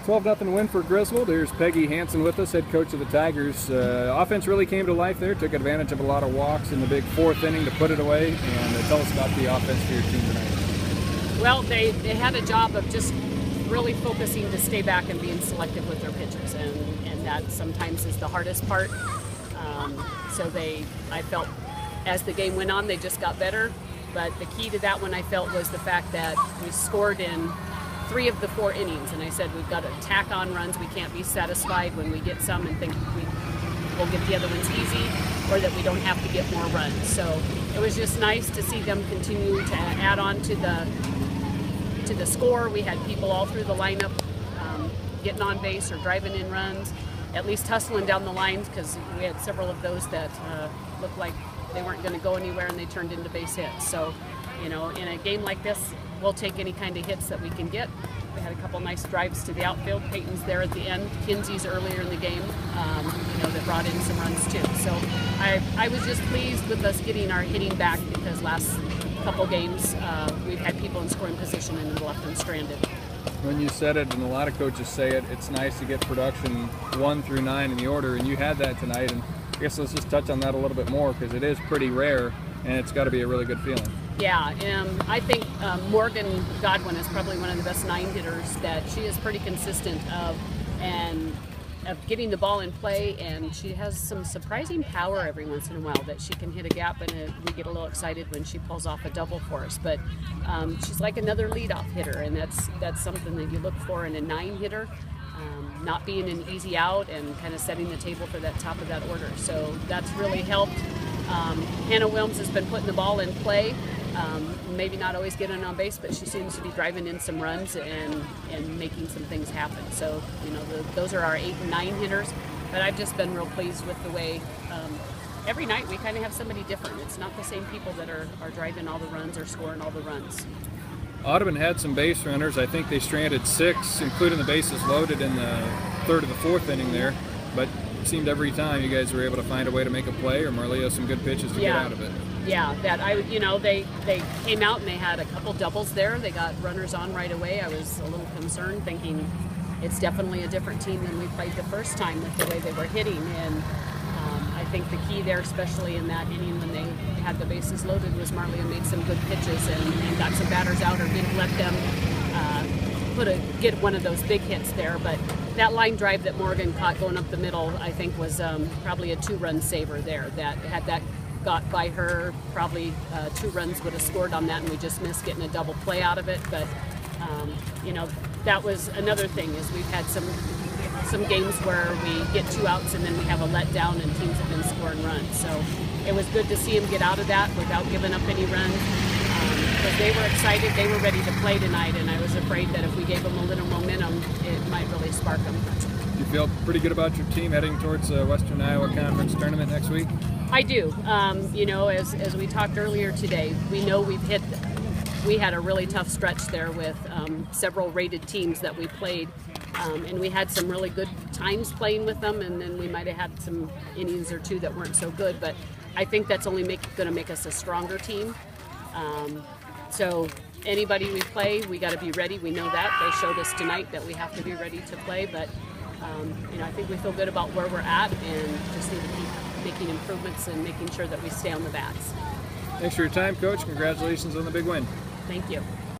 12-0 win for Griswold. Here's Peggy Hansen with us, head coach of the Tigers. Offense really came to life there, took advantage of a lot of walks in the big fourth inning to put it away. And tell us about the offense for your team tonight. Well, they had a job of just really focusing to stay back and being selective with their pitches, and that sometimes is the hardest part. I felt as the game went on, they just got better. But the key to that one, I felt, was the fact that we scored in 3 of the 4 innings, and I said we've got to tack on runs. We can't be satisfied when we get some and think we'll get the other ones easy, or that we don't have to get more runs. So it was just nice to see them continue to add on to the score. We had people all through the lineup getting on base or driving in runs, at least hustling down the lines, because we had several of those that looked like they weren't going to go anywhere and they turned into base hits. So, in a game like this, we'll take any kind of hits that we can get. We had a couple nice drives to the outfield. Peyton's there at the end. Kinsey's earlier in the game, that brought in some runs too. So I was just pleased with us getting our hitting back, because last couple games we've had people in scoring position and left them stranded. When you said it, and a lot of coaches say it, it's nice to get production 1 through 9 in the order, and you had that tonight. And I guess let's just touch on that a little bit more, because it is pretty rare, and it's got to be a really good feeling. Yeah, I think Morgan Godwin is probably one of the best 9 hitters that she is pretty consistent of getting the ball in play, and she has some surprising power every once in a while that she can hit a gap, and we get a little excited when she pulls off a double for us. But she's like another leadoff hitter, and that's something that you look for in a 9 hitter. Not being an easy out and kind of setting the table for that top of that order. So that's really helped. Hannah Wilms has been putting the ball in play. Maybe not always getting on base, but she seems to be driving in some runs and making some things happen. So, those are our 8 and 9 hitters. But I've just been real pleased with the way every night we kind of have somebody different. It's not the same people that are driving all the runs or scoring all the runs. Audubon had some base runners. I think they stranded 6, including the bases loaded in the 3rd of the 4th inning there. But it seemed every time you guys were able to find a way to make a play, or Marlia some good pitches to get out of it. Yeah, they came out and they had a couple doubles there. They got runners on right away. I was a little concerned, thinking it's definitely a different team than we played the first time with the way they were hitting. And I think the key there, especially in that inning when they had the bases loaded, was Marlia made some good pitches and got some batters out, or didn't let them get one of those big hits there. But that line drive that Morgan caught going up the middle, I think, was probably a 2-run saver there. That had that got by her, probably 2 runs would have scored on that, and we just missed getting a double play out of it. But that was another thing, is we've had some games where we get 2 outs and then we have a letdown and teams have been scoring runs. So it was good to see them get out of that without giving up any runs, because they were excited, they were ready to play tonight, and I was afraid that if we gave them a little momentum, it might really spark them. You feel pretty good about your team heading towards the Western Iowa Conference tournament next week? I do. As we talked earlier today, we know we had a really tough stretch there with several rated teams that we played, and we had some really good times playing with them, and then we might have had some innings or 2 that weren't so good, but I think that's only going to make us a stronger team. So anybody we play, we got to be ready. We know that. They showed us tonight that we have to be ready to play, but I think we feel good about where we're at, and just need to keep making improvements and making sure that we stay on the bats. Thanks for your time, Coach. Congratulations on the big win. Thank you.